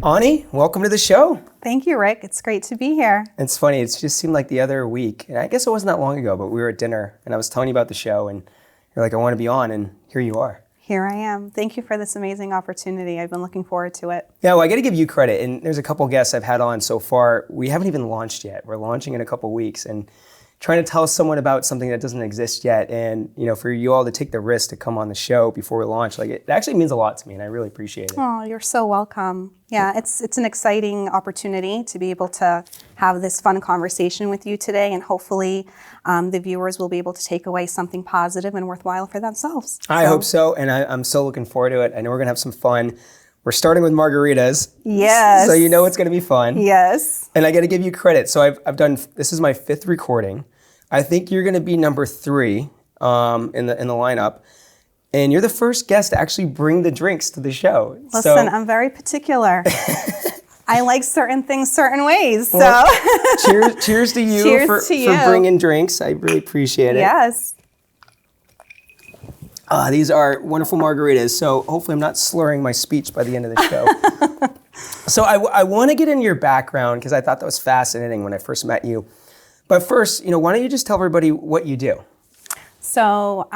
Ani, welcome to the show. Thank you, Rick. It's great to be here. It's funny, it just seemed like the other week, and I guess it wasn't that long ago, but we were at dinner, and I was telling you about the show, and you're like, I want to be on, and here you are. Here I am. Thank you for this amazing opportunity. I've been looking forward to it. Yeah, well, I got to give you credit, and there's a couple guests I've had on so far. We haven't even launched yet. We're launching in a couple weeks, and trying to tell someone about something that doesn't exist yet, and for you all to take the risk to come on the show before we launch, like it actually means a lot to me, and I really appreciate it. Oh, you're so welcome. Yeah, it's an exciting opportunity to be able to have this fun conversation with you today, and hopefully the viewers will be able to take away something positive and worthwhile for themselves. I hope so, and I'm so looking forward to it. I know we're gonna have some fun. We're starting with margaritas. Yes. So you know it's gonna be fun. Yes. And I gotta give you credit. So I've done, this is my 5th recording. I think you're gonna be number 3 in the lineup. And you're the first guest to actually bring the drinks to the show. Listen, I'm very particular. I like certain things certain ways. So well, cheers to you for bringing drinks. I really appreciate it. Yes. These are wonderful margaritas. So hopefully I'm not slurring my speech by the end of the show. So I want to get into your background because I thought that was fascinating when I first met you. But first, why don't you just tell everybody what you do? So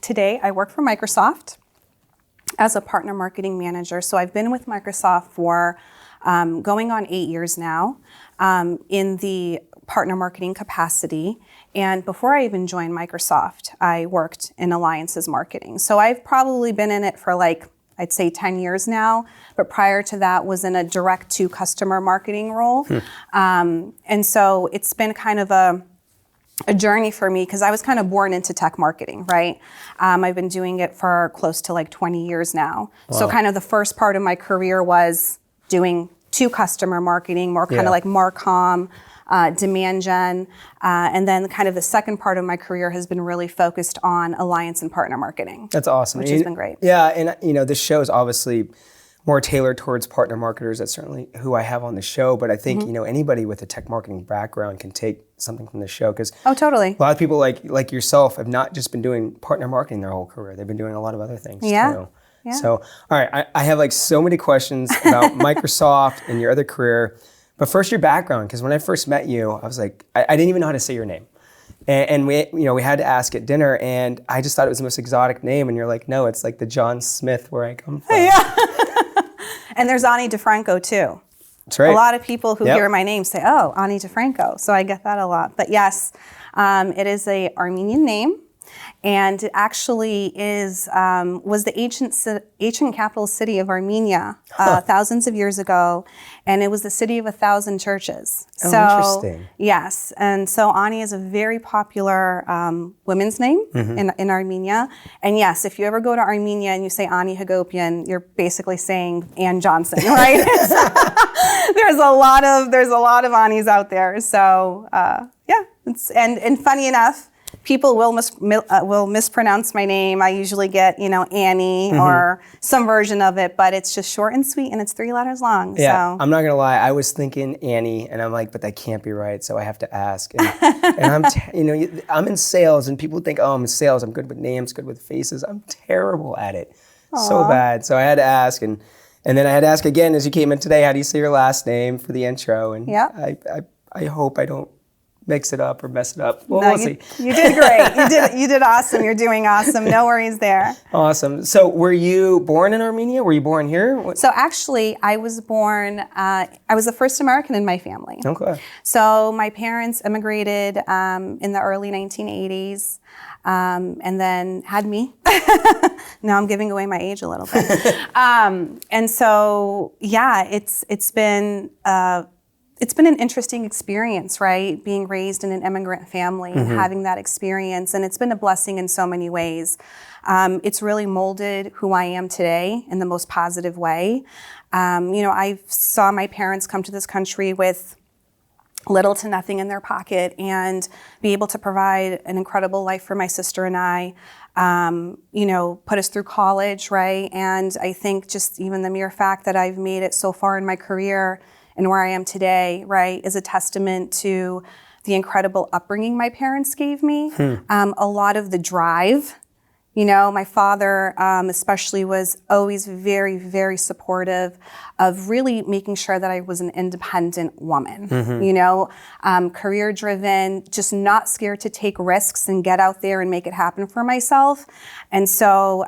today I work for Microsoft as a partner marketing manager. So I've been with Microsoft for going on 8 years now in the partner marketing capacity. And before I even joined Microsoft, I worked in alliances marketing. So I've probably been in it for I'd say 10 years now, but prior to that was in a direct to customer marketing role. And so it's been kind of a journey for me because I was kind of born into tech marketing, right? I've been doing it for close to 20 years now. Wow. So kind of the first part of my career was doing to customer marketing, more kind of like Marcom, demand gen, and then kind of the second part of my career has been really focused on alliance and partner marketing. That's awesome. Which has been great. Yeah, and this show is obviously more tailored towards partner marketers. That's certainly who I have on the show, but I think anybody with a tech marketing background can take something from the show because totally. A lot of people like yourself have not just been doing partner marketing their whole career. They've been doing a lot of other things too. Yeah. So, all right, I have so many questions about Microsoft and your other career. But first, your background, because when I first met you, I was like, I didn't even know how to say your name. And we had to ask at dinner, and I just thought it was the most exotic name. And you're like, no, it's like the John Smith where I come from. Yeah. And there's Ani DeFranco, too. That's right. A lot of people who hear my name say, oh, Ani DeFranco. So I get that a lot. But yes, it is an Armenian name. And it actually was the ancient capital city of Armenia thousands of years ago, and it was the city of 1,000 churches. Oh, so, interesting. Yes, and so Ani is a very popular women's name in Armenia. And yes, if you ever go to Armenia and you say Ani Hagopian, you're basically saying Ann Johnson, right? there's a lot of Anis out there. So and funny enough, people will mispronounce my name. I usually get, Annie or some version of it, but it's just short and sweet, and it's 3 letters long. Yeah, so. I'm not gonna lie. I was thinking Annie, and I'm like, but that can't be right, so I have to ask. And I'm in sales, and people think, oh, I'm in sales. I'm good with names, good with faces. I'm terrible at it, so bad. So I had to ask, and then I had to ask again as you came in today. How do you say your last name for the intro? And I hope I don't mix it up or mess it up. Well, we'll see. You did great. You did awesome. You're doing awesome. No worries there. Awesome. So were you born in Armenia? Were you born here? So actually, I was born, I was the first American in my family. Okay. So my parents immigrated in the early 1980s and then had me. Now I'm giving away my age a little bit. And so, it's been an interesting experience, right? Being raised in an immigrant family and having that experience. And it's been a blessing in so many ways. It's really molded who I am today in the most positive way. I saw my parents come to this country with little to nothing in their pocket and be able to provide an incredible life for my sister and I, put us through college, right? And I think just even the mere fact that I've made it so far in my career and where I am today, right, is a testament to the incredible upbringing my parents gave me. A lot of the drive, My father especially was always very, very supportive of really making sure that I was an independent woman, career driven, just not scared to take risks and get out there and make it happen for myself. And so,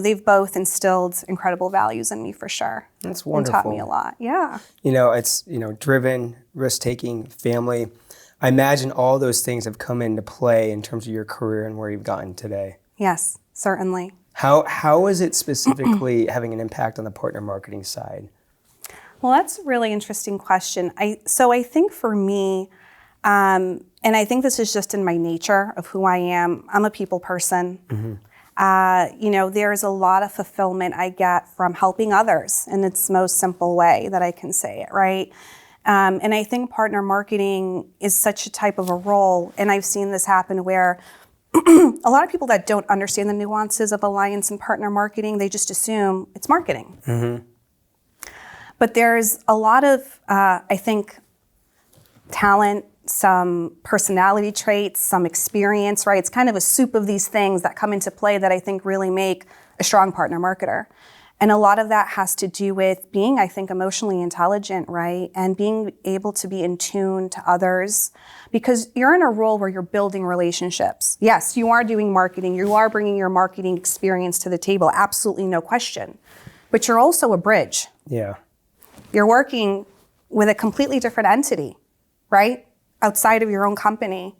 they've both instilled incredible values in me for sure. That's wonderful. And taught me a lot. Yeah. It's, driven, risk-taking, family. I imagine all those things have come into play in terms of your career and where you've gotten today. Yes, certainly. How is it specifically having an impact on the partner marketing side? Well, that's a really interesting question. I think for me, and I think this is just in my nature of who I am, I'm a people person. There's a lot of fulfillment I get from helping others in its most simple way that I can say it, right? And I think partner marketing is such a type of a role, and I've seen this happen where a lot of people that don't understand the nuances of alliance and partner marketing, they just assume it's marketing. But there's a lot of, I think, talent, some personality traits, some experience, right? It's kind of a soup of these things that come into play that I think really make a strong partner marketer. And a lot of that has to do with being, I think, emotionally intelligent, right? And being able to be in tune to others, because you're in a role where you're building relationships. Yes, you are doing marketing. You are bringing your marketing experience to the table. Absolutely no question. But you're also a bridge. Yeah. You're working with a completely different entity, right? Outside of your own company.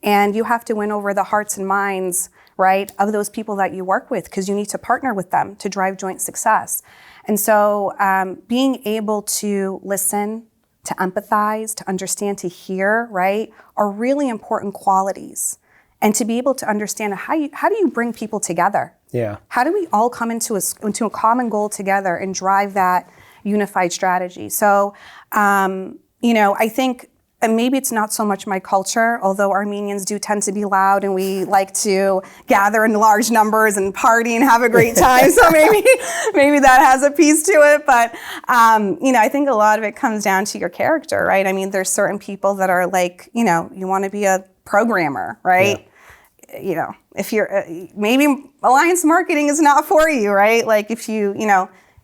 And you have to win over the hearts and minds, right, of those people that you work with, because you need to partner with them to drive joint success. And so being able to listen, to empathize, to understand, to hear, right, are really important qualities. And to be able to understand how do you bring people together? Yeah. How do we all come into a common goal together and drive that unified strategy? So, I think, and maybe it's not so much my culture, although Armenians do tend to be loud and we like to gather in large numbers and party and have a great time. So maybe that has a piece to it. But, I think a lot of it comes down to your character, right? I mean, there's certain people that are like, you want to be a programmer, right? Yeah. If you're, maybe alliance marketing is not for you, right? Like if you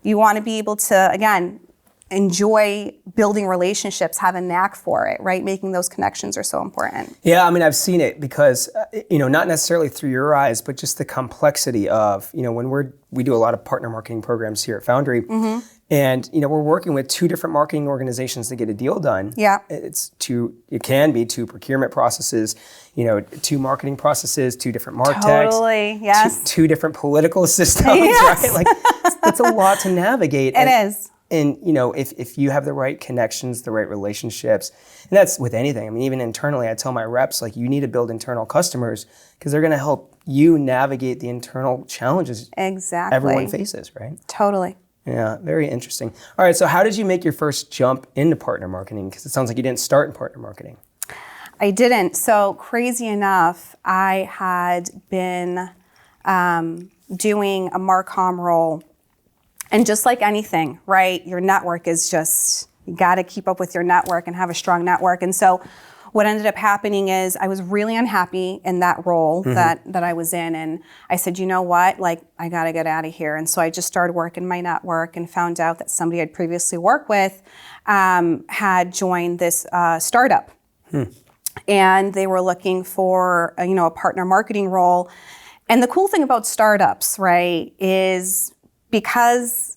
want to be able to, again, enjoy building relationships, have a knack for it, right? Making those connections are so important. Yeah, I mean, I've seen it because, not necessarily through your eyes, but just the complexity of, when we do a lot of partner marketing programs here at Foundry, and, we're working with two different marketing organizations to get a deal done. Yeah. It can be two procurement processes, two marketing processes, two different martechs. Totally, yes. Two different political systems, yes. right? Like, that's a lot to navigate. It is. And, if you have the right connections, the right relationships, and that's with anything. I mean, even internally, I tell my reps, like, you need to build internal customers because they're going to help you navigate the internal challenges exactly everyone faces, right? Totally. Yeah, very interesting. All right, so how did you make your first jump into partner marketing? Because it sounds like you didn't start in partner marketing. I didn't. So crazy enough, I had been doing a Marcom role. And just like anything, right, your network is just, you got to keep up with your network and have a strong network. And so what ended up happening is I was really unhappy in that role that I was in. And I said, you know what, like, I got to get out of here. And so I just started working my network and found out that somebody I'd previously worked with had joined this startup. And they were looking for, a partner marketing role. And the cool thing about startups, right, is because,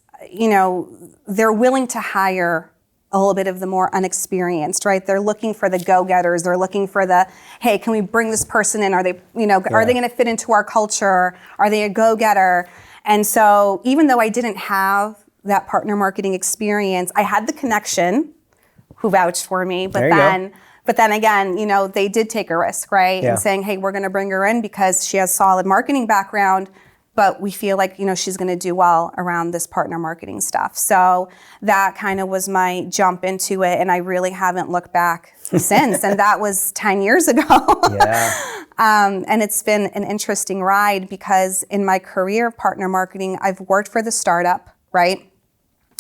they're willing to hire a little bit of the more unexperienced, right? They're looking for the go-getters. They're looking for the, hey, can we bring this person in? Are they, are they going to fit into our culture? Are they a go-getter? And so even though I didn't have that partner marketing experience, I had the connection who vouched for me, but then again, they did take a risk, right? Yeah. And saying, hey, we're going to bring her in because she has solid marketing background, but we feel like, she's going to do well around this partner marketing stuff. So that kind of was my jump into it. And I really haven't looked back since. And that was 10 years ago. Yeah. And it's been an interesting ride because in my career of partner marketing, I've worked for the startup, right?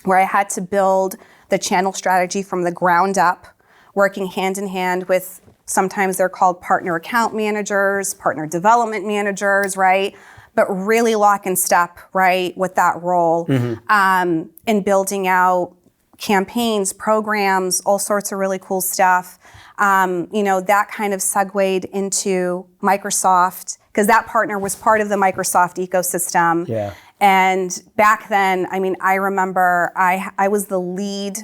Where I had to build the channel strategy from the ground up, working hand in hand with, sometimes they're called partner account managers, partner development managers, right? but really lock in step, right, with that role, and building out campaigns, programs, all sorts of really cool stuff. That kind of segued into Microsoft, because that partner was part of the Microsoft ecosystem. Yeah. And back then, I remember I was the lead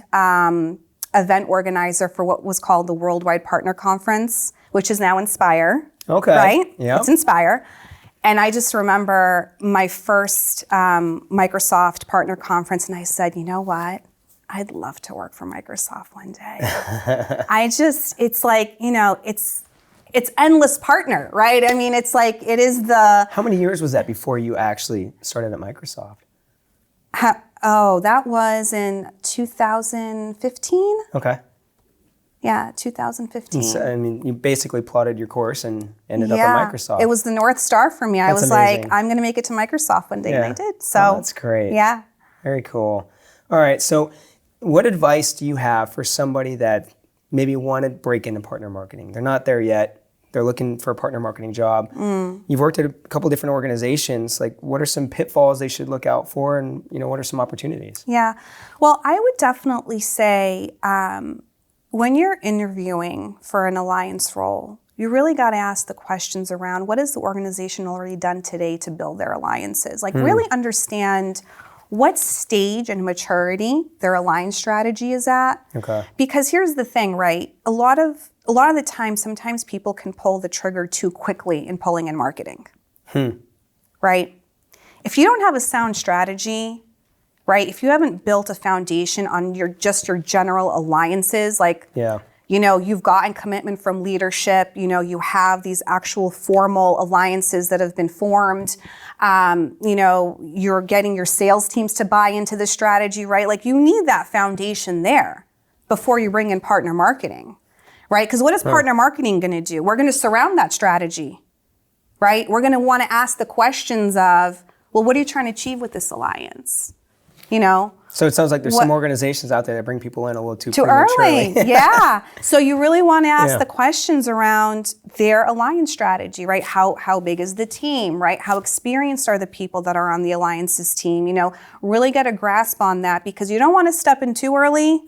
event organizer for what was called the Worldwide Partner Conference, which is now Inspire. Okay. Right? Yeah. It's Inspire. And I just remember my first Microsoft Partner Conference, and I said, you know what? I'd love to work for Microsoft one day. It's like, it's endless partner, right? It's like, it is the... How many years was that before you actually started at Microsoft? That was in 2015. Okay. Yeah, 2015. So, you basically plotted your course and ended up at Microsoft. It was the North Star for me. I was amazing. Like, I'm going to make it to Microsoft one day, and I did. So that's great. Yeah. Very cool. All right, so what advice do you have for somebody that maybe want to break into partner marketing? They're not there yet. They're looking for a partner marketing job. You've worked at a couple different organizations. Like, what are some pitfalls they should look out for, and what are some opportunities? Yeah. Well, I would definitely say when you're interviewing for an alliance role, you really got to ask the questions around what has the organization already done today to build their alliances? Like, really understand what stage and maturity their alliance strategy is at. Okay. Because here's the thing, right? A lot of the time, sometimes people can pull the trigger too quickly in pulling in marketing. Right? If you don't have a sound strategy, right? If you haven't built a foundation on your general alliances, like, you've gotten commitment from leadership, you have these actual formal alliances that have been formed, you're getting your sales teams to buy into the strategy, right? Like, you need that foundation there before you bring in partner marketing, right? Because what is partner marketing going to do? We're going to surround that strategy, right? We're going to want to ask the questions of, well, what are you trying to achieve with this alliance? So it sounds like there's some organizations out there that bring people in a little too early. Yeah. So you really want to ask the questions around their alliance strategy, right? How big is the team, right? How experienced are the people that are on the alliances team? Really get a grasp on that, because you don't want to step in too early.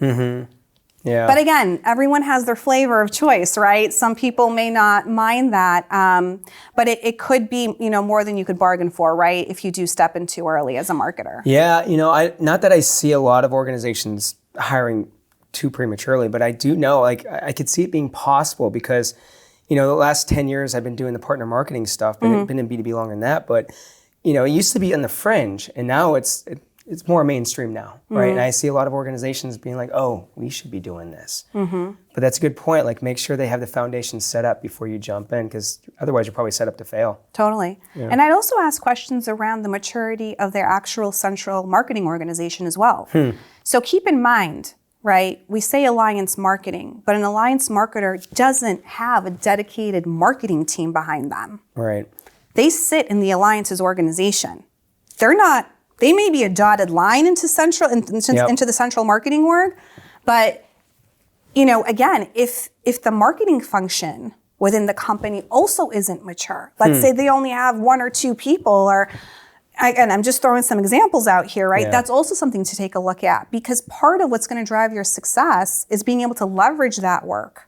Yeah. But again, everyone has their flavor of choice, right? Some people may not mind that, but it could be, more than you could bargain for, right? If you do step in too early as a marketer. Yeah, not that I see a lot of organizations hiring too prematurely, but I do know, like, I could see it being possible because, the last 10 years I've been doing the partner marketing stuff, been in B2B longer than that, but, it used to be on the fringe, and now it's more mainstream now, right? And I see a lot of organizations being like, oh, we should be doing this. But that's a good point. Like, make sure they have the foundation set up before you jump in, because otherwise you're probably set up to fail. Totally. Yeah. And I'd also ask questions around the maturity of their actual central marketing organization as well. So keep in mind, right, we say alliance marketing, but an alliance marketer doesn't have a dedicated marketing team behind them. Right. They sit in the alliances organization. They may be a dotted line into the central marketing org, but again, if the marketing function within the company also isn't mature, let's say they only have one or two people, or again, I'm just throwing some examples out here, right? Yeah. That's also something to take a look at, because part of what's going to drive your success is being able to leverage that work,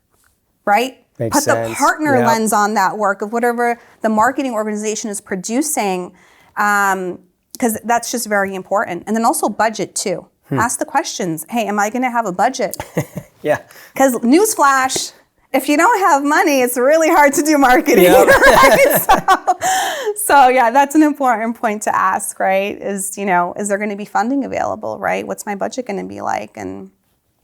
right? Makes sense. The partner lens on that work of whatever the marketing organization is producing. Because that's just very important. And then also budget too. Ask the questions. Hey, am I going to have a budget? Yeah. Because newsflash, if you don't have money, it's really hard to do marketing. Yep. Right? So yeah, that's an important point to ask, right? Is there going to be funding available, right? What's my budget going to be like? And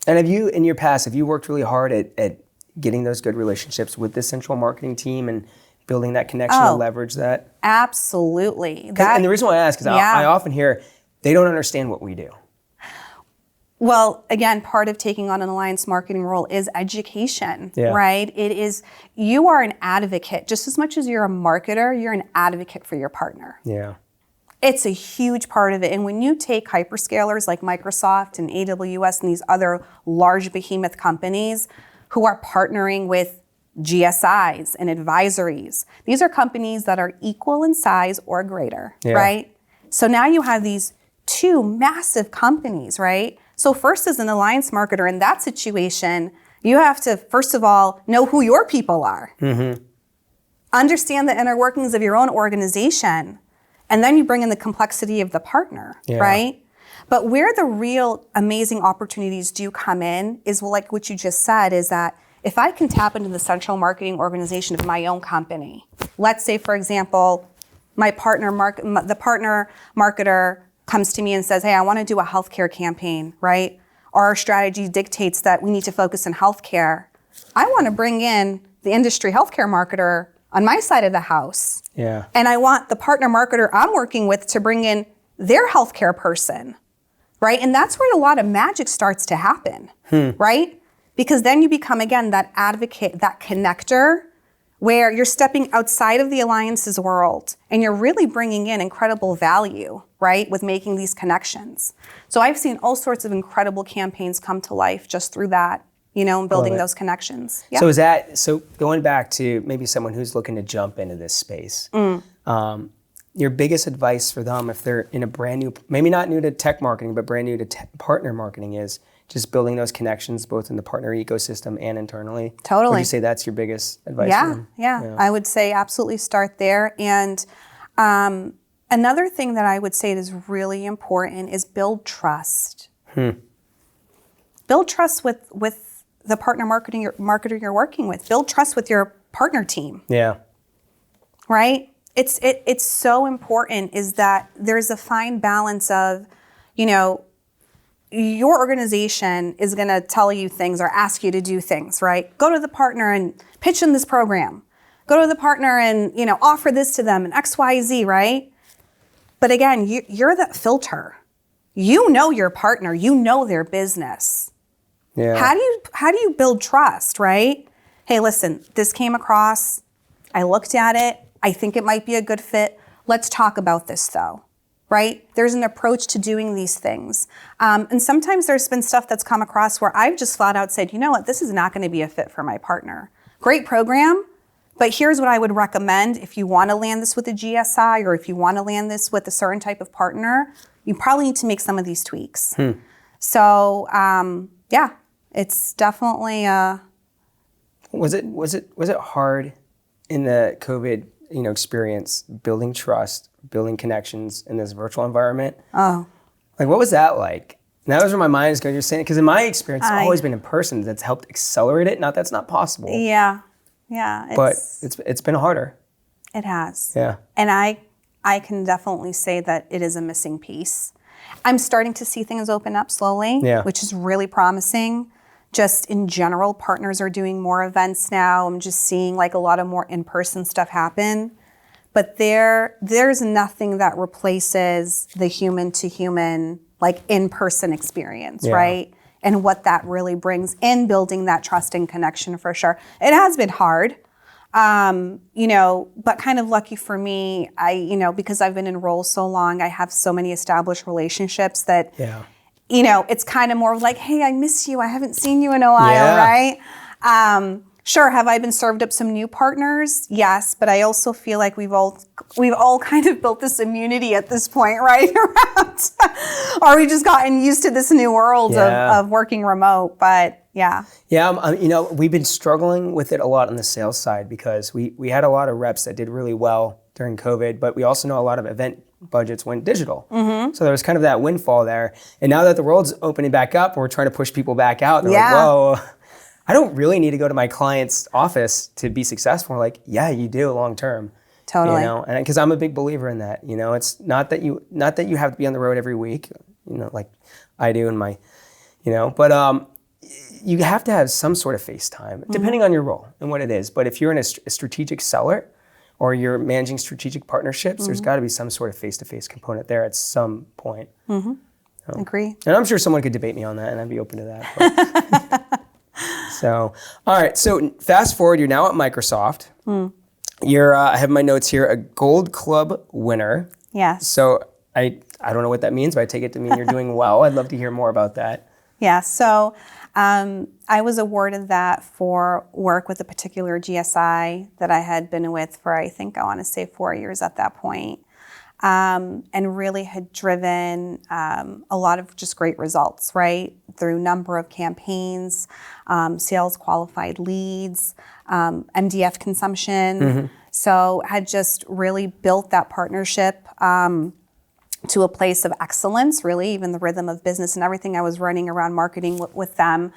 have you, in your past, have you worked really hard at getting those good relationships with the central marketing team and building that connection to leverage that? Absolutely. And the reason why I ask is I often hear they don't understand what we do. Well, again, part of taking on an alliance marketing role is education, right? It is, you are an advocate. Just as much as you're a marketer, you're an advocate for your partner. Yeah. It's a huge part of it. And when you take hyperscalers like Microsoft and AWS and these other large behemoth companies who are partnering with GSIs and advisories. These are companies that are equal in size or greater, right? So now you have these two massive companies, right? So first, as an alliance marketer in that situation, you have to, first of all, know who your people are. Understand the inner workings of your own organization. And then you bring in the complexity of the partner, right? But where the real amazing opportunities do come in is, well, like what you just said, is that if I can tap into the central marketing organization of my own company, let's say, for example, the partner marketer comes to me and says, hey, I want to do a healthcare campaign, right? Or our strategy dictates that we need to focus on healthcare. I want to bring in the industry healthcare marketer on my side of the house. And I want the partner marketer I'm working with to bring in their healthcare person, right? And that's where a lot of magic starts to happen, right? Because then you become, again, that advocate, that connector, where you're stepping outside of the alliances world and you're really bringing in incredible value, right, with making these connections. So I've seen all sorts of incredible campaigns come to life just through that, you know, and building those connections. So going back to maybe someone who's looking to jump into this space, your biggest advice for them if they're in a brand new, maybe not new to tech marketing, but brand new to partner marketing is just building those connections both in the partner ecosystem and internally. Totally. Would you say that's your biggest advice for them? Yeah. I would say absolutely start there. And another thing that I would say is really important is build trust. Build trust with the partner marketer you're working with. Build trust with your partner team. Right? It's so important is that there's a fine balance of, you know, your organization is going to tell you things or ask you to do things, right? Go to the partner and pitch in this program. Go to the partner and, you know, offer this to them and X, Y, Z, right? But again, you're that filter. You know your partner. You know their business. How do you build trust, right? Hey, listen, this came across. I looked at it. I think it might be a good fit. Let's talk about this though. Right? There's an approach to doing these things. And sometimes there's been stuff that's come across where I've just flat out said, you know what, this is not going to be a fit for my partner. Great program, but here's what I would recommend if you want to land this with a GSI or if you want to land this with a certain type of partner, you probably need to make some of these tweaks. So, yeah, it's definitely Was it hard in the COVID, you know, experience building trust, building connections in this virtual environment? Like, what was that like? And that was where my mind is going. You're saying, because in my experience, it's always been in person that's helped accelerate it. Not that's not possible. But it's been harder. It has. And I can definitely say that it is a missing piece. I'm starting to see things open up slowly, which is really promising. Just in general, partners are doing more events now. I'm just seeing like a lot of more in-person stuff happen. But there's nothing that replaces the human-to-human, like in-person experience, right? And what that really brings in building that trust and connection for sure. It has been hard, you know, but kind of lucky for me, because I've been in roles so long, I have so many established relationships that, you know, it's kind of more of like, hey, I miss you. I haven't seen you in a while, right? Sure, have I been served up some new partners? Yes, but I also feel like we've all kind of built this immunity at this point, right? Or we just gotten used to this new world of working remote, but yeah. You know, we've been struggling with it a lot on the sales side because we had a lot of reps that did really well during COVID, but we also know a lot of event budgets went digital. So there was kind of that windfall there. And now that the world's opening back up and we're trying to push people back out, they're like, whoa, I don't really need to go to my client's office to be successful. We're like, yeah, you do long term. Totally. You know, and because I'm a big believer in that. You know, it's not that you have to be on the road every week, you know, like I do in my, you know, but you have to have some sort of face time, depending on your role and what it is. But if you're in a strategic seller or you're managing strategic partnerships, there's got to be some sort of face-to-face component there at some point. Agree. And I'm sure someone could debate me on that, and I'd be open to that. So, all right. So fast forward, you're now at Microsoft. You're, I have my notes here, a Gold Club winner. Yes. So I don't know what that means, but I take it to mean you're doing well. I'd love to hear more about that. Yeah. So I was awarded that for work with a particular GSI that I had been with for, I think, I want to say 4 years at that point, and really had driven a lot of just great results, right? Through number of campaigns, sales qualified leads, MDF consumption. So had just really built that partnership to a place of excellence, really, even the rhythm of business and everything I was running around marketing with them.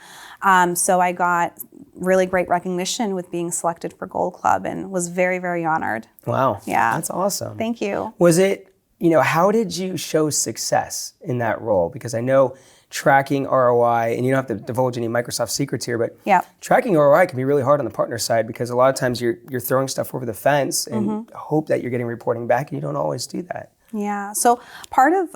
So I got really great recognition with being selected for Gold Club and was very, very honored. Wow. Yeah. That's awesome. Thank you. Was it, how did you show success in that role? Because I know tracking ROI, and you don't have to divulge any Microsoft secrets here, but tracking ROI can be really hard on the partner side because a lot of times you're throwing stuff over the fence and hope that you're getting reporting back, and you don't always do that. Yeah. So part of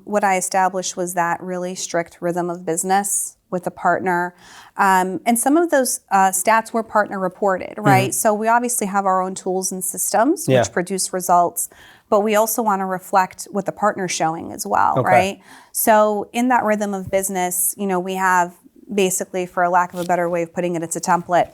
what I established was that really strict rhythm of business with a partner. And some of those stats were partner reported, right? So we obviously have our own tools and systems which produce results, but we also want to reflect what the partner's showing as well, right? So in that rhythm of business, we have basically, for a lack of a better way of putting it, it's a template,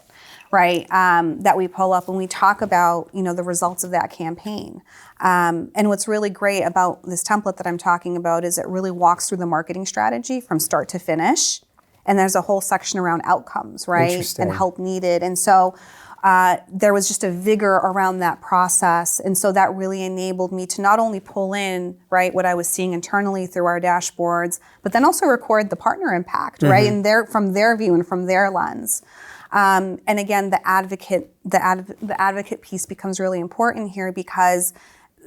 right? That we pull up when we talk about, the results of that campaign. And what's really great about this template that I'm talking about is it really walks through the marketing strategy from start to finish. And there's a whole section around outcomes, right? And help needed. And so there was just a vigor around that process. And so that really enabled me to not only pull in, right, what I was seeing internally through our dashboards, but then also record the partner impact, right? And from their view and from their lens. And again, the advocate piece becomes really important here because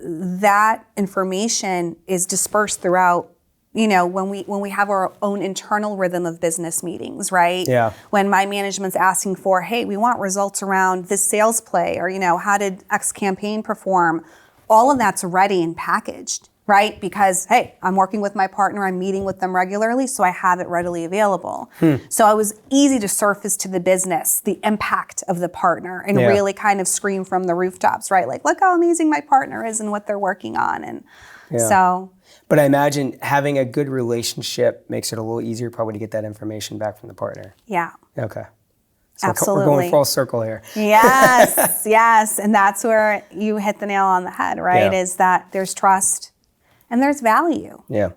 that information is dispersed throughout, when we have our own internal rhythm of business meetings, right? Yeah. When my management's asking for, hey, we want results around this sales play, or, how did X campaign perform? All of that's ready and packaged, right? Because, hey, I'm working with my partner, I'm meeting with them regularly, so I have it readily available. So it was easy to surface to the business the impact of the partner and really kind of scream from the rooftops, right? Like, look how amazing my partner is and what they're working on. And so... But I imagine having a good relationship makes it a little easier probably to get that information back from the partner. Yeah. Okay. So absolutely. We're going full circle here. Yes, yes. And that's where you hit the nail on the head, right? Is that there's trust and there's value. Yeah.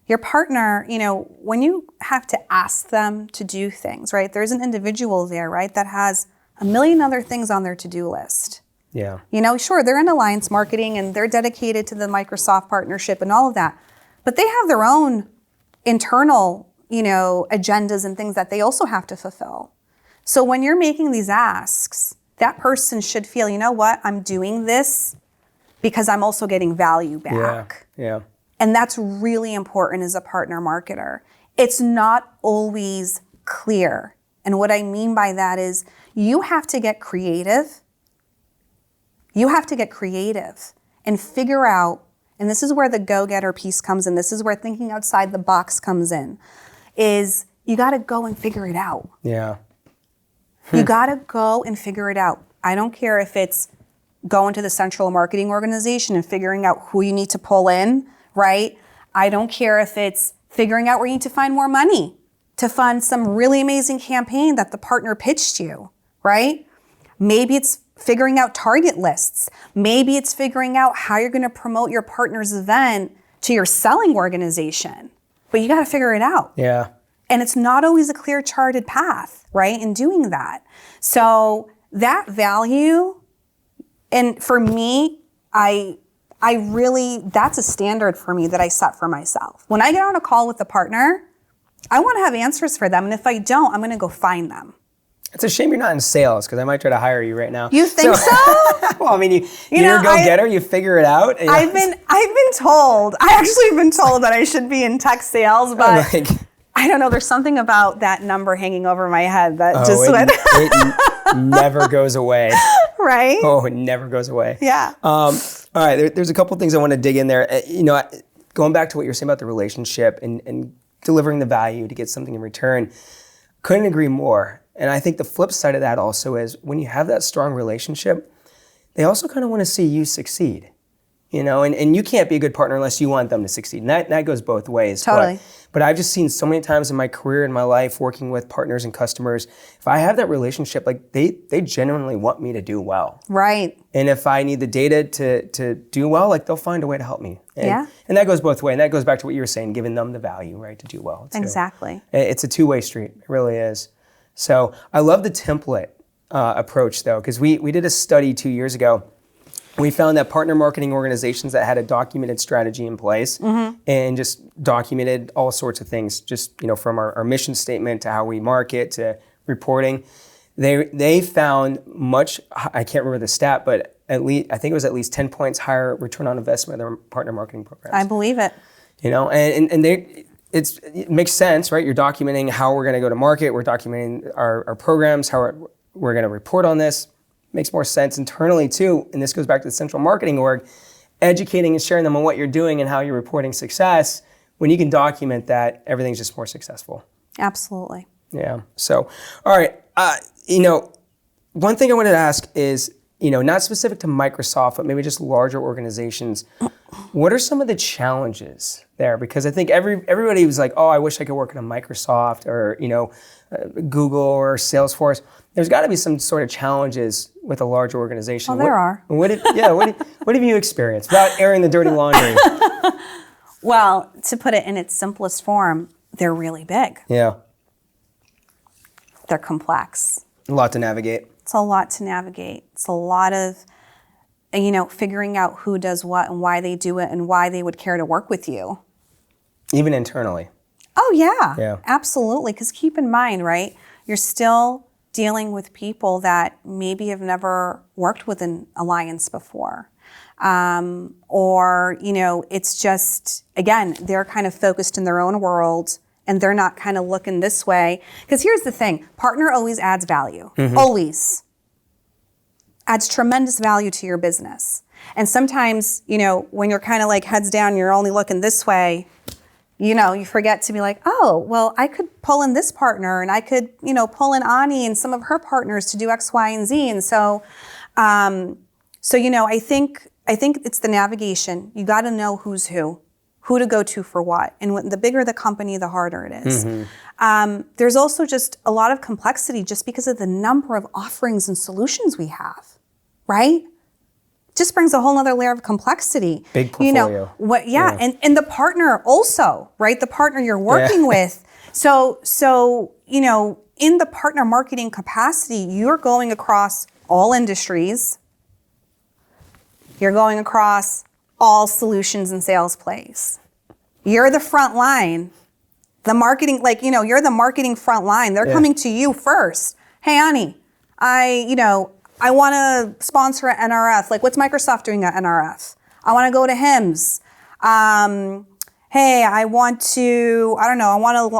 Your partner, when you have to ask them to do things, right? There's an individual there, right, that has a million other things on their to-do list. Yeah. Sure, they're in alliance marketing and they're dedicated to the Microsoft partnership and all of that, but they have their own internal, agendas and things that they also have to fulfill. So when you're making these asks, that person should feel, you know what, I'm doing this because I'm also getting value back. Yeah. And that's really important as a partner marketer. It's not always clear. And what I mean by that is you have to get creative. You have to get creative and figure out, and this is where the go-getter piece comes in, this is where thinking outside the box comes in, is you got to go and figure it out. Yeah. You got to go and figure it out. I don't care if it's going to the central marketing organization and figuring out who you need to pull in, right? I don't care if it's figuring out where you need to find more money to fund some really amazing campaign that the partner pitched you, right? Maybe it's figuring out target lists. Maybe it's figuring out how you're going to promote your partner's event to your selling organization. But you got to figure it out. Yeah. And it's not always a clear charted path, right, in doing that. So that value, and for me, I really, that's a standard for me that I set for myself. When I get on a call with a partner, I want to have answers for them. And if I don't, I'm going to go find them. It's a shame you're not in sales because I might try to hire you right now. You think so? Well, I mean, you're a go-getter. You figure it out. I've been told. I actually have been told that I should be in tech sales, but I don't know. There's something about that number hanging over my head that it never goes away. Right? Oh, it never goes away. Yeah. All right. There's a couple things I want to dig in there. Going back to what you're saying about the relationship and delivering the value to get something in return. Couldn't agree more. And I think the flip side of that also is when you have that strong relationship, they also kind of want to see you succeed. and you can't be a good partner unless you want them to succeed. And that goes both ways. Totally. But I've just seen so many times in my career, in my life, working with partners and customers, if I have that relationship, like they genuinely want me to do well. Right. And if I need the data to do well, like they'll find a way to help me. And that goes both ways. And that goes back to what you were saying, giving them the value, right, to do well too. Exactly. It's a two-way street. It really is. So I love the template approach though, because we did a study 2 years ago. We found that partner marketing organizations that had a documented strategy in place and just documented all sorts of things, just from our mission statement to how we market to reporting, they found much. I can't remember the stat, but I think it was at least 10 points higher return on investment in their partner marketing programs. I believe it. And it makes sense, right? You're documenting how we're going to go to market. We're documenting our programs, how we're going to report on this. Makes more sense internally too, and this goes back to the central marketing org, educating and sharing them on what you're doing and how you're reporting success. When you can document that, everything's just more successful. Absolutely. Yeah. So, all right. One thing I wanted to ask is, not specific to Microsoft, but maybe just larger organizations. What are some of the challenges there? Because I think everybody was like, oh, I wish I could work at a Microsoft or Google or Salesforce. There's got to be some sort of challenges with a large organization. Well, there are. What have you experienced without airing the dirty laundry? Well, to put it in its simplest form, they're really big. Yeah. They're complex. A lot to navigate. It's a lot to navigate. It's a lot of, figuring out who does what and why they do it and why they would care to work with you. Even internally. Oh, yeah. Yeah. Absolutely. Because keep in mind, right, you're still dealing with people that maybe have never worked with an alliance before. Or, it's just, again, they're kind of focused in their own world and they're not kind of looking this way. Because here's the thing, partner always adds value. Always. Adds tremendous value to your business. And sometimes, when you're kind of like heads down, you're only looking this way, you forget to be like, oh, well, I could pull in this partner and I could, pull in Ani and some of her partners to do X, Y, and Z. And so, I think it's the navigation. You got to know who's who to go to for what. And the bigger the company, the harder it is. There's also just a lot of complexity just because of the number of offerings and solutions we have, right? Just brings a whole other layer of complexity. Big portfolio. And the partner also, right? The partner you're working with. So, in the partner marketing capacity, you're going across all industries. You're going across all solutions and sales plays. You're the front line. The marketing, you're the marketing front line. They're coming to you first. Hey, Ani, I want to sponsor an NRF. Like, what's Microsoft doing at NRF? I want to go to HIMSS. Hey, I want to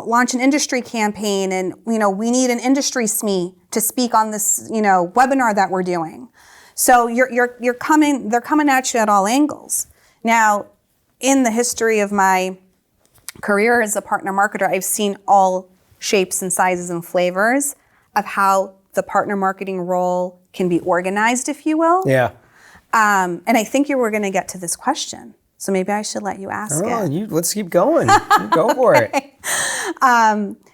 launch an industry campaign and, we need an industry SME to speak on this, webinar that we're doing. So they're coming at you at all angles. Now, in the history of my career as a partner marketer, I've seen all shapes and sizes and flavors of how the partner marketing role can be organized, if you will. Yeah. And I think you were going to get to this question. So maybe I should let you ask it. Let's keep going. Go for it.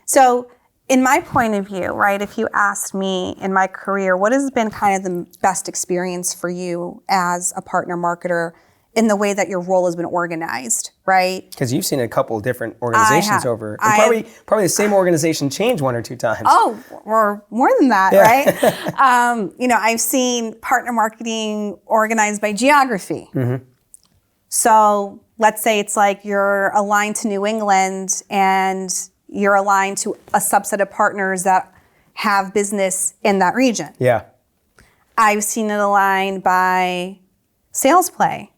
So in my point of view, right, if you asked me in my career, what has been kind of the best experience for you as a partner marketer in the way that your role has been organized, right? Because you've seen a couple of different organizations probably the same organization change one or two times. Oh, or more than that, right? I've seen partner marketing organized by geography. So let's say it's like you're aligned to New England and you're aligned to a subset of partners that have business in that region. Yeah. I've seen it aligned by sales play,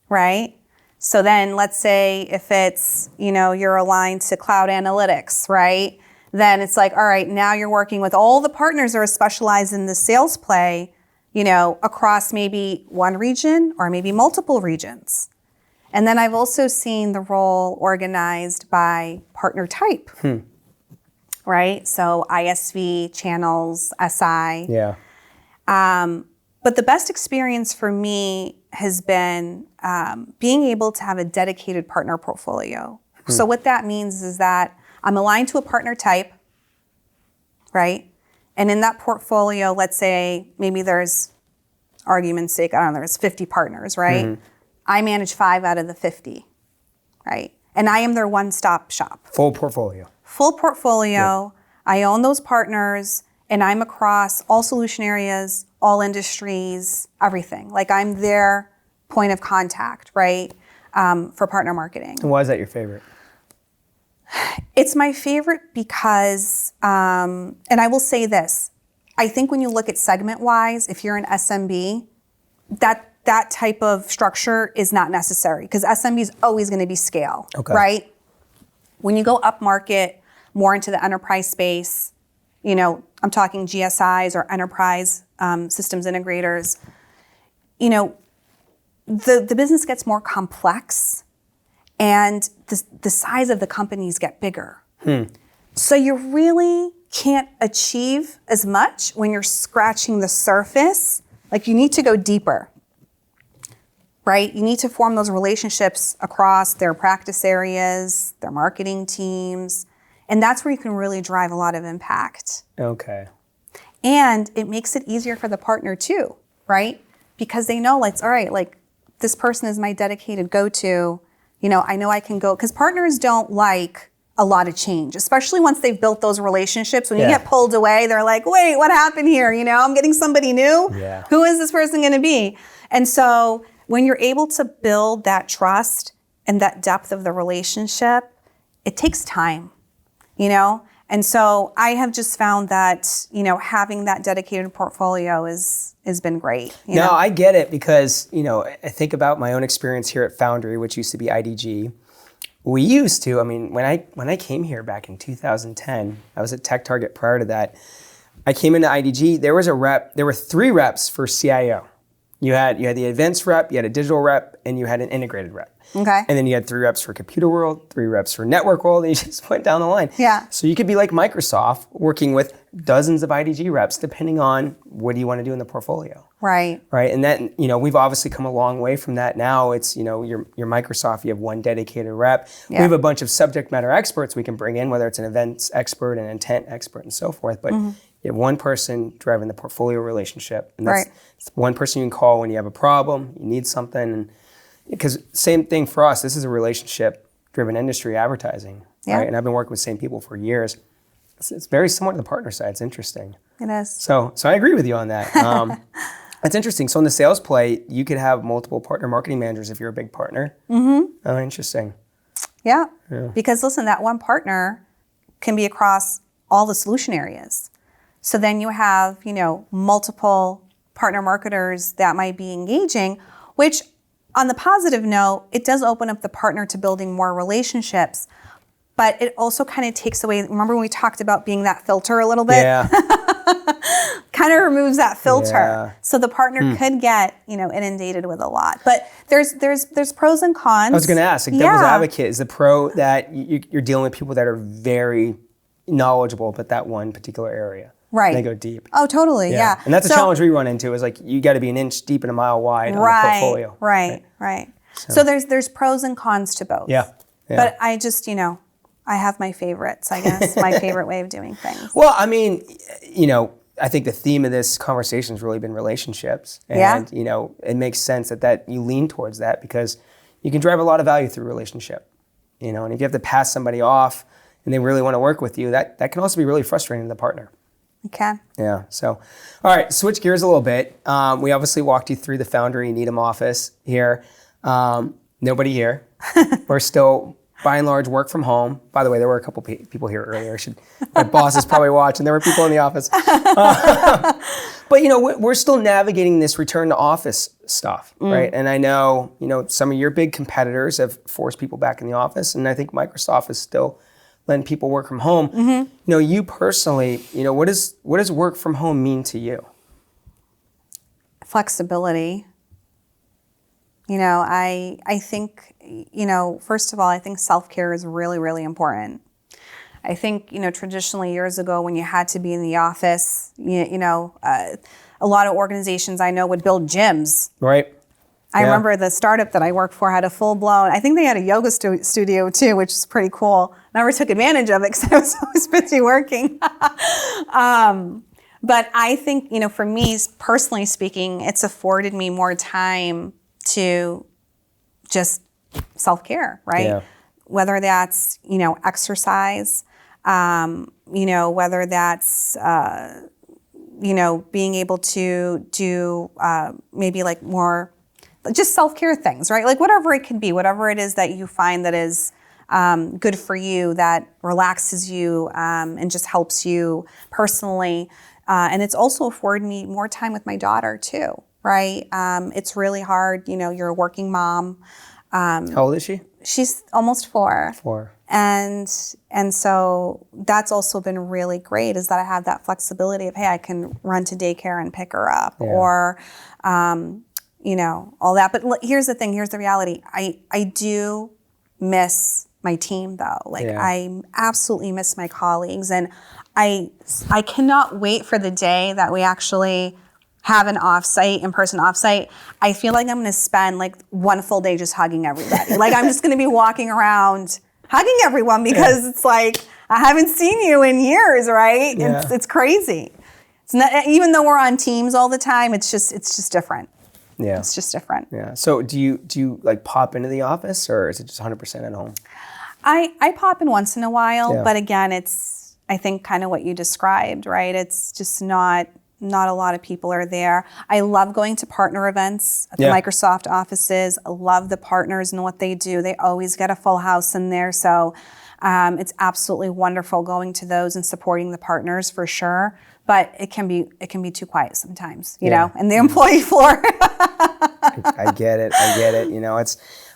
right? So then let's say if it's, you're aligned to cloud analytics, right? Then it's like, all right, now you're working with all the partners that are specialized in the sales play, across maybe one region or maybe multiple regions. And then I've also seen the role organized by partner type, right? So ISV, channels, SI. Yeah. But the best experience for me has been being able to have a dedicated partner portfolio. So what that means is that I'm aligned to a partner type, right? And in that portfolio, let's say maybe there's, argument's sake, I don't know, there's 50 partners, right? I manage 5 out of the 50, right? And I am their one-stop shop. Full portfolio. Full portfolio. I own those partners, and I'm across all solution areas, all industries, everything. Like I'm their point of contact, right, for partner marketing. And why is that your favorite? It's my favorite because, and I will say this, I think when you look at segment-wise, if you're an SMB, that type of structure is not necessary because SMB is always going to be scale, right? When you go up market, more into the enterprise space, you know, I'm talking GSIs or enterprise systems integrators, you know, the business gets more complex and the size of the companies get bigger. So you really can't achieve as much when you're scratching the surface. Like you need to go deeper, right? You need to form those relationships across their practice areas, their marketing teams, and that's where you can really drive a lot of impact. Okay. And it makes it easier for the partner too, right? Because they know, like, all right, like this person is my dedicated go-to. You know I can go, because partners don't like a lot of change, especially once they've built those relationships. When you get pulled away, they're like, wait, what happened here? You know, I'm getting somebody new. Who is this person going to be? And so when you're able to build that trust and that depth of the relationship, it takes time, you know? And so I have just found that, you know, having that dedicated portfolio has been great. You know? I get it because, you know, I think about my own experience here at Foundry, which used to be IDG. We used to, I mean, when I came here back in 2010, I was at Tech Target prior to that. I came into IDG, there were 3 reps for CIO. You had the events rep, you had a digital rep, and you had an integrated rep. Okay. And then you had 3 reps for Computer World, 3 reps for Network World, and you just went down the line. Yeah. So you could be like Microsoft, working with dozens of IDG reps, depending on what do you want to do in the portfolio. Right. Right. And that, you know, we've obviously come a long way from that. Now it's, you know, your Microsoft, you have one dedicated rep. We have a bunch of subject matter experts we can bring in, whether it's an events expert, an intent expert, and so forth. But you have one person driving the portfolio relationship. And that's one person you can call when you have a problem, you need something. And because same thing for us, this is a relationship-driven industry, advertising. Right? And I've been working with the same people for years. It's very similar to the partner side. It's interesting. It is. So I agree with you on that. That's interesting. So in the sales play, you could have multiple partner marketing managers if you're a big partner. Oh, interesting. Yeah. Because listen, that one partner can be across all the solution areas. So then you have, you know, multiple partner marketers that might be engaging, which on the positive note, it does open up the partner to building more relationships. But it also kind of takes away, remember when we talked about being that filter a little bit? Yeah. Kind of removes that filter. Yeah. So the partner could get, you know, inundated with a lot. But there's pros and cons. I was going to ask, like devil's advocate, is the pro that you're dealing with people that are very knowledgeable about that one particular area. Right. And they go deep. Oh, totally, yeah. And that's a challenge we run into is like you got to be an inch deep and a mile wide on the portfolio. Right. So there's pros and cons to both. Yeah. But I just, you know, I have my favorites, I guess, my favorite way of doing things. Well, I mean, you know, I think the theme of this conversation has really been relationships. And, you know, it makes sense that you lean towards that because you can drive a lot of value through relationship. You know, and if you have to pass somebody off and they really want to work with you, that can also be really frustrating to the partner. It can. Yeah. So, all right, switch gears a little bit. We obviously walked you through the Foundry Needham office here. Nobody here. We're still, by and large, work from home. By the way, there were a couple people here earlier. My boss is probably watching. There were people in the office. But, you know, we're still navigating this return to office stuff, right? And I know, you know, some of your big competitors have forced people back in the office. And I think Microsoft is still letting people work from home. You know, you personally, you know, what does work from home mean to you? Flexibility. You know, I think, you know, first of all, I think self-care is really, really important. I think, you know, traditionally years ago when you had to be in the office, you know, a lot of organizations I know would build gyms. Right. I remember the startup that I worked for had a full-blown, I think they had a yoga studio too, which is pretty cool. Never took advantage of it because I was always busy working. But I think, for me, personally speaking, it's afforded me more time to just self-care, right? Yeah. Whether that's, exercise, whether that's, being able to do maybe like more just self-care things, right? Like whatever it can be, whatever it is that you find that is good for you, that relaxes you and just helps you personally. And it's also afforded me more time with my daughter too, right? It's really hard, you're a working mom. How old is she? She's almost 4. 4. And so that's also been really great, is that I have that flexibility of, hey, I can run to daycare and pick her up, or, all that. But here's the thing, here's the reality. I do miss my team though. Like I absolutely miss my colleagues, and I cannot wait for the day that we actually have an offsite, in-person offsite. I feel like I'm going to spend like one full day just hugging everybody. Like I'm just going to be walking around hugging everyone, because it's like, I haven't seen you in years, right? Yeah. It's crazy. It's not, even though we're on Teams all the time, it's just different. Yeah. It's just different. Yeah. So do you like pop into the office, or is it just 100% at home? I pop in once in a while, but again, it's, I think, kind of what you described, right? It's just not a lot of people are there. I love going to partner events at the Microsoft offices. I love the partners and what they do. They always get a full house in there. So it's absolutely wonderful going to those and supporting the partners for sure. But it can be too quiet sometimes, you know, and the employee floor. I get it.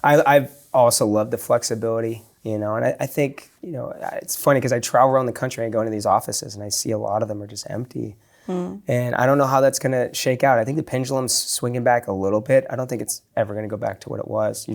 I've also loved the flexibility, and I think, it's funny because I travel around the country and go into these offices and I see a lot of them are just empty. And I don't know how that's going to shake out. I think the pendulum's swinging back a little bit. I don't think it's ever going to go back to what it was.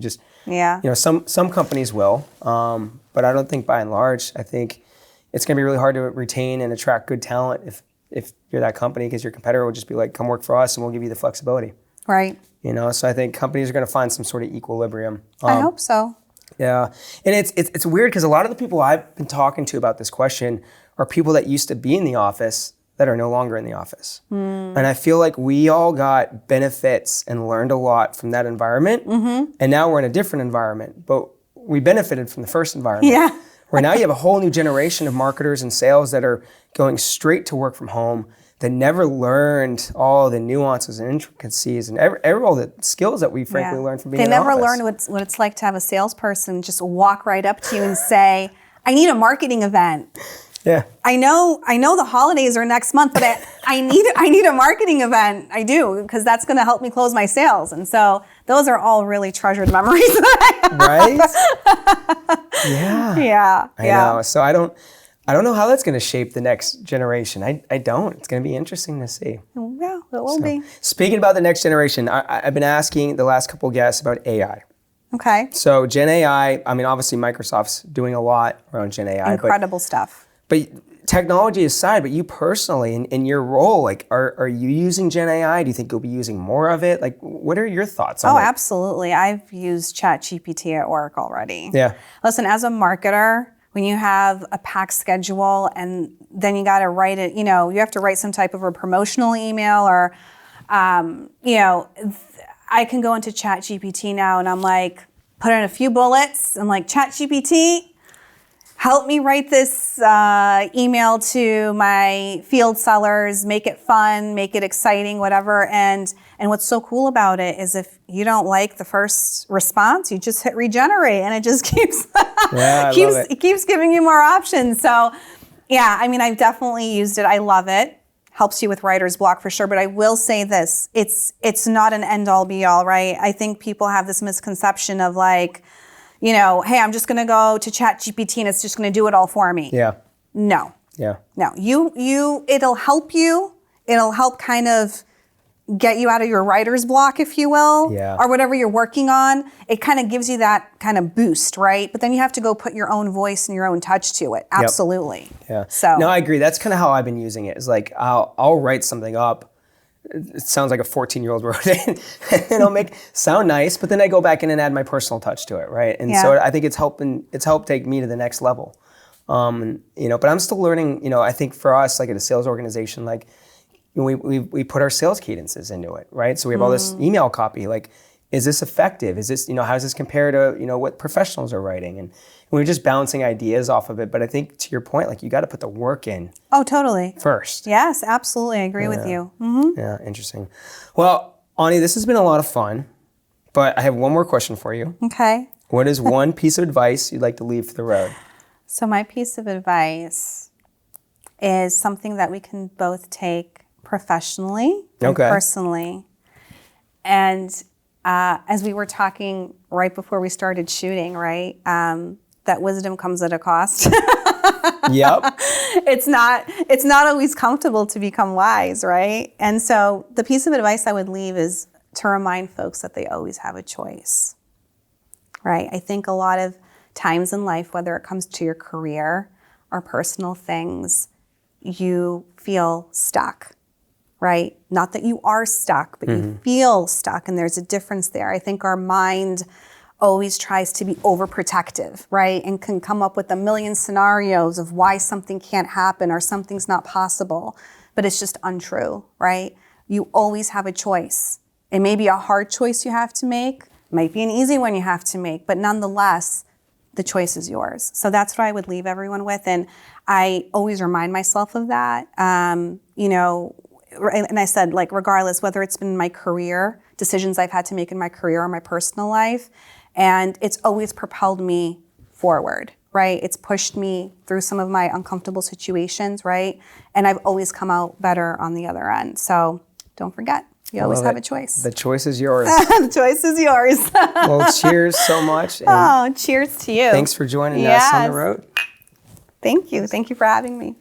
Some companies will, but I don't think by and large. I think it's going to be really hard to retain and attract good talent if you're that company, because your competitor will just be like, come work for us and we'll give you the flexibility. Right. So I think companies are going to find some sort of equilibrium. I hope so. Yeah. And it's weird because a lot of the people I've been talking to about this question are people that used to be in the office that are no longer in the office. And I feel like we all got benefits and learned a lot from that environment. And now we're in a different environment, but we benefited from the first environment. Yeah. Where now you have a whole new generation of marketers and sales that are going straight to work from home, that never learned all the nuances and intricacies and all the skills that we frankly learned from being in the office. They never learned what it's like to have a salesperson just walk right up to you and say, I need a marketing event. Yeah. I know the holidays are next month, but I need a marketing event. I do, because that's going to help me close my sales. And so those are all really treasured memories that I have. Right? Yeah. Yeah. I know. So I don't know how that's going to shape the next generation. I don't. It's going to be interesting to see. Yeah, it will be. Speaking about the next generation, I've been asking the last couple of guests about AI. Okay. So Gen AI, obviously Microsoft's doing a lot around Gen AI. Incredible stuff. But technology aside, but you personally, in your role, like, are you using Gen AI? Do you think you'll be using more of it? Like, what are your thoughts on it? Oh, absolutely. I've used ChatGPT at work already. Yeah. Listen, as a marketer, when you have a packed schedule and then you got to write it, you have to write some type of a promotional email, or, I can go into ChatGPT now and I'm like, put in a few bullets. I'm like, ChatGPT, help me write this email to my field sellers, make it fun, make it exciting, whatever. And what's so cool about it is if you don't like the first response, you just hit regenerate and it just keeps it keeps giving you more options. So yeah, I've definitely used it. I love it. Helps you with writer's block for sure. But I will say this, it's not an end all be all, right? I think people have this misconception of like, hey, I'm just going to go to ChatGPT and it's just going to do it all for me. Yeah. No. Yeah. No. It'll help you. It'll help kind of get you out of your writer's block, if you will, or whatever you're working on. It kind of gives you that kind of boost, right? But then you have to go put your own voice and your own touch to it. Absolutely. Yeah. So. No, I agree. That's kind of how I've been using it. Is like I'll write something up, it sounds like a 14-year-old wrote it. And I'll sound nice, but then I go back in and add my personal touch to it, right? And so I think it's helped take me to the next level. But I'm still learning, I think for us, like at a sales organization, like we put our sales cadences into it, right? So we have all this email copy, like, is this effective? Is this, how does this compare to, what professionals are writing? And we're just bouncing ideas off of it. But I think to your point, like you got to put the work in. Oh, totally. First. Yes, absolutely. I agree with you. Mm-hmm. Yeah, interesting. Well, Ani, this has been a lot of fun, but I have one more question for you. Okay. What is one piece of advice you'd like to leave for the road? So my piece of advice is something that we can both take professionally and personally. And as we were talking right before we started shooting, right, that wisdom comes at a cost. Yep. It's not always comfortable to become wise, right? And so the piece of advice I would leave is to remind folks that they always have a choice, right? I think a lot of times in life, whether it comes to your career or personal things, you feel stuck, right? Not that you are stuck, but you feel stuck, and there's a difference there. I think our mind always tries to be overprotective, right? And can come up with a million scenarios of why something can't happen or something's not possible, but it's just untrue, right? You always have a choice. It may be a hard choice you have to make, might be an easy one you have to make, but nonetheless, the choice is yours. So that's what I would leave everyone with. And I always remind myself of that. And I said, like, regardless, whether it's been my career, decisions I've had to make in my career or my personal life, and it's always propelled me forward, right? It's pushed me through some of my uncomfortable situations, right? And I've always come out better on the other end. So don't forget, you always have a choice. The choice is yours. The choice is yours. Well, cheers so much. And cheers to you. Thanks for joining us on the road. Thank you. Thank you for having me.